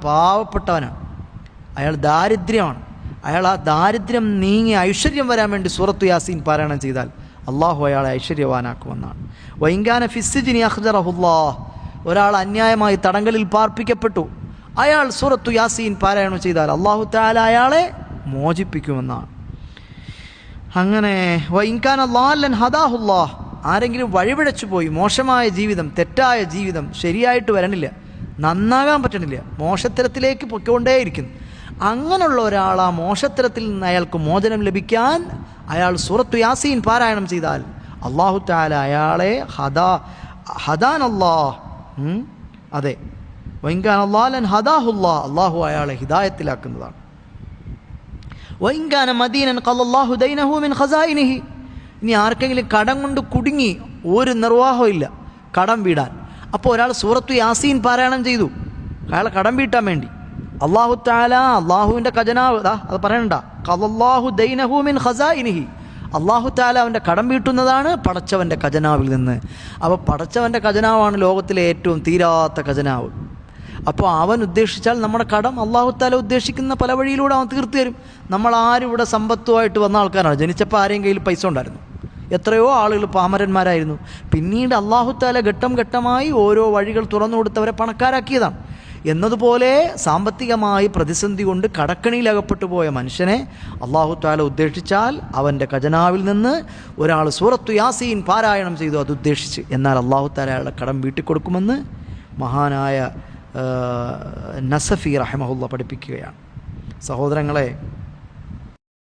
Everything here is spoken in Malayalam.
പാവപ്പെട്ടവനാണ്, അയാൾ ദാരിദ്ര്യമാണ്. അയാൾ ആ ദാരിദ്ര്യം നീങ്ങി ഐശ്വര്യം വരാൻ വേണ്ടി സൂറത്തു യാസീൻ പാരായണം ചെയ്താൽ അള്ളാഹു അയാളെ ഐശ്വര്യവാനാക്കുമെന്നാണ്. വൈങ്കാന ഫിസ്സിജിനി അഖ്ദറഹുല്ലാഹ്, ഒരാൾ അന്യായമായി തടങ്കലിൽ പാർപ്പിക്കപ്പെട്ടു, അയാൾ സൂറത്തു യാസീൻ പാരായണം ചെയ്താൽ അള്ളാഹു തആല അയാളെ മോചിപ്പിക്കുമെന്നാണ്. അങ്ങനെ വൈൻകാന ളാല്ലൻ ഹദാഹുല്ലാഹ്, ആരെങ്കിലും വഴിപിഴച്ചു പോയി, മോശമായ ജീവിതം, തെറ്റായ ജീവിതം, ശരിയായിട്ട് വരണില്ല, നന്നാകാൻ പറ്റണില്ല, മോശത്തരത്തിലേക്ക് പൊയ്ക്കൊണ്ടേയിരിക്കുന്നു, അങ്ങനെയുള്ള ഒരാൾ ആ മോശത്തരത്തിൽ നിന്ന് അയാൾക്ക് മോചനം ലഭിക്കാൻ അയാൾ സൂറത്തു യാസീൻ പാരായണം ചെയ്താൽ അള്ളാഹു തആല അയാളെ ഹദാനല്ലാഹ്, അതെ, വൈൻകാന ളാല്ലൻ ഹദാഹുല്ലാഹ്, അള്ളാഹു അയാളെ ഹിദായത്തിലാക്കുന്നതാണ്. വൈൻകാന മദീനൻ ഖല്ലല്ലാഹു ദൈനഹു മിൻ ഖസായിനിഹി, ഇനി ആർക്കെങ്കിലും കടം കൊണ്ട് കുടുങ്ങി, ഒരു നിർവാഹവും ഇല്ല കടം വീടാൻ, അപ്പോൾ ഒരാൾ സൂറത്തു യാസീൻ പാരായണം ചെയ്തു അയാളെ കടം വീട്ടാൻ വേണ്ടി, അള്ളാഹു തആല അള്ളാഹുവിൻ്റെ ഖജനാവ്, അത് പറയണ്ട, ഖല്ലല്ലാഹു ദൈനഹു മിൻ ഖസായിനിഹി, അള്ളാഹു തആല അവൻ്റെ കടം വീട്ടുന്നതാണ് പടച്ചവൻ്റെ ഖജനാവിൽ നിന്ന്. അപ്പോൾ പടച്ചവൻ്റെ ഖജനാവാണ് ലോകത്തിലെ ഏറ്റവും തീരാത്ത ഖജനാവ്. അപ്പോൾ അവൻ ഉദ്ദേശിച്ചാൽ നമ്മുടെ കടം അള്ളാഹു തആല ഉദ്ദേശിക്കുന്ന പല വഴിയിലൂടെ അവൻ തീർത്തു തരും. നമ്മളാരും ഇവിടെ സമ്പത്തുമായിട്ട് വന്ന ആൾക്കാരാണ്. ജനിച്ചപ്പോൾ ആരെയും കയ്യിൽ പൈസ ഉണ്ടായിരുന്നു, എത്രയോ ആളുകൾ പാമരന്മാരായിരുന്നു. പിന്നീട് അള്ളാഹു തആല ഘട്ടം ഘട്ടമായി ഓരോ വഴികൾ തുറന്നു കൊടുത്തവരെ പണക്കാരാക്കിയതാണ്. എന്നതുപോലെ സാമ്പത്തികമായി പ്രതിസന്ധി കൊണ്ട് കടക്കണിയിലകപ്പെട്ടു പോയ മനുഷ്യനെ അള്ളാഹു തആല ഉദ്ദേശിച്ചാൽ അവൻ്റെ ഖജനാവിൽ നിന്ന് ഒരാൾ സൂറത്തു യാസീൻ പാരായണം ചെയ്തു, അത് ഉദ്ദേശിച്ച്, എന്നാൽ അള്ളാഹു തആല അയാളുടെ കടം വീട്ടിക്കൊടുക്കുമെന്ന് മഹാനായ നസഫി റഹിമഹുല്ലാഹ് പഠിപ്പിക്കുകയാണ്. സഹോദരങ്ങളെ,